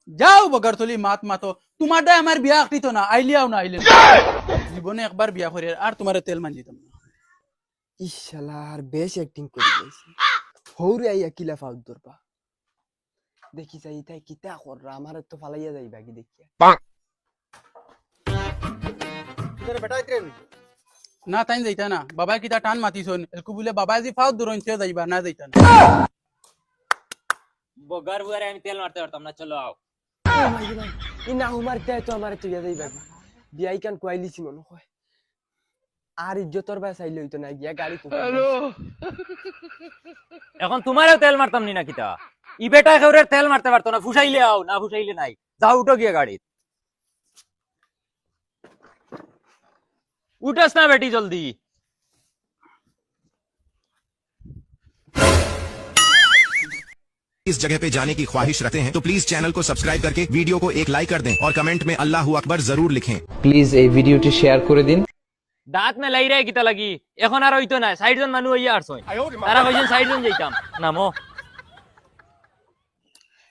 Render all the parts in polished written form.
যাও বগারতলি মাত মাতো তোমার দায় আমার বিয়া আঁকড়িত না আইলিয়াও না আইলে জীবনে একবার বিয়া করে আর তোমার তেল মানজিতাম না। ইশালার বেশ অ্যাক্টিং করে দিয়েছে হৌরে আইয়া কিলা ফাউদ দরবা দেখি যাই তাই কিতা কররা আমার তো ফালাইয়া যাই বাকি দেখিয়া না তাই যাইতা না বাবা কিতা টান মাতিছন এলকু বলে বাবা যে ফাউদ দূরঞ্চে যাইবা না যাইতা না। বগার বুয়ারে আমি তেল মারতে পারতাম না, চলো আও। ই না হুমার তাই তো আমার তো ইয়া যাই বাকি বিয়াই কান কোয়াইলিছি মনে হয় আর ইজ্জতর বা চাইলে হইতো না গিয়া গাড়ি তো এখন তোমারও তেল মারতাম নি না কিতা ই বেটা কেউরে তেল মারতে পারতো না, ফুসাইলে আও না ফুসাইলে নাই, যাও উঠো গিয়া গাড়িত। উঠাস না বেটি জলদি। इस जगह पे जाने की ख्वाहिश रखते हैं तो प्लीज चैनल को सब्सक्राइब करके वीडियो को एक लाइक कर दें और कमेंट में अल्लाह अकबर जरूर लिखें। প্লিজ এই ভিডিওটি শেয়ার করে দিন। দাঁত মে লাই রে কিতা লাগি, এখন আর হইতো না, 60 জন মানুষ হইয়া আসছই, তারা কইছেন 60 জন যাইতাম নামো।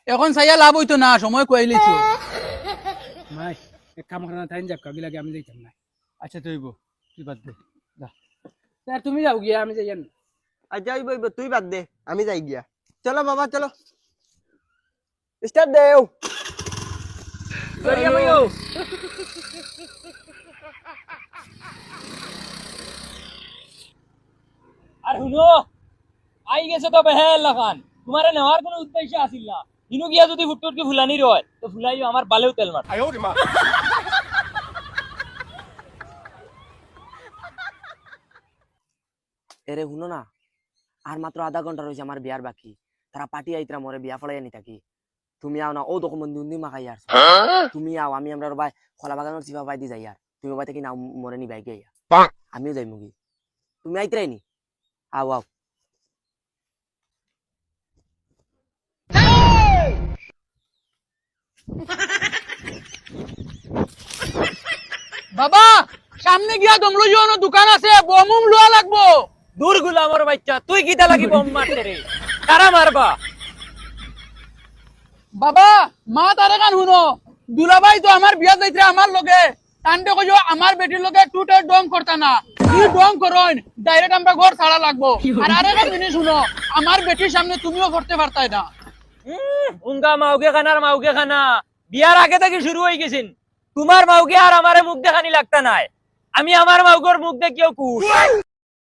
এখন চাইয়া লাভ হইতো না, সময় কইলিছো মাই এক কাম করা তাই যাক কাগি লাগে আমি যাইতাম না। আচ্ছা তুই তুই বাদ দে যা। স্যার তুমি যাও গিয়া আমি যাইয়ান। আজ যাই বইব তুই বাদ দে আমি যাই গিয়া চলো বাবা চলো স্টার্ট দেও করিয়া বইও। আর শুনো, আই গেছে তো বেহেল লাখান, তোমারে নেওয়ার কোনো উদ্দেশ্য আসিল না, ইনু গিয়া যদি ফুটফুটকি ফুলানি রয় তো ফুলাইও আমার বালেও তেল মার। এরে শুনো না আর মাত্র আধা ঘন্টা রয়েছে আমার বিয়ার বাকি, তারা পার্টি আইতরা মরে বিয়া ফলাই আনি থাকি, তুমি আও না ও তখন বন্ধু মাখাই আর তুমি আও আমি আমরা ভাই খোলা বাগানোর চিপা পাই দি যাই আর তুমি ভাই থেকে নাও মরে নি বাইকে আমিও যাই মুগি তুমি আইতরাই নি আও আও। বাবা সামনে গিয়া দমলো জন্য দোকান আছে বমুম লোয়া লাগবো। দূর গুলামর বাচ্চা, তুই কিতা লাগি বম মারতে রে, কারা মারবা? বাবা মা তারে গান শুনো, দুলাভাই তো আমার বিয়া যাইতে আমার লগে টান্ডে কইও আমার বেটির লগে টুটে ডং করতা না, তুই ডং করইন ডাইরেক্ট আমরা ঘর ছাড়া লাগবো। আর আরেকটা জিনিস শুনো, আমার বেটির সামনে তুমিও করতে পারতাই না। উঙ্গা মাউকে খানার মাউকে খানা বিয়ার আগে থেকে শুরু হয়ে গেছেন, তোমার মাউকে আর আমারে মুখ দেখানি লাগতা নাই, আমি আমার মাউকের মুখ দেখিও কুশ।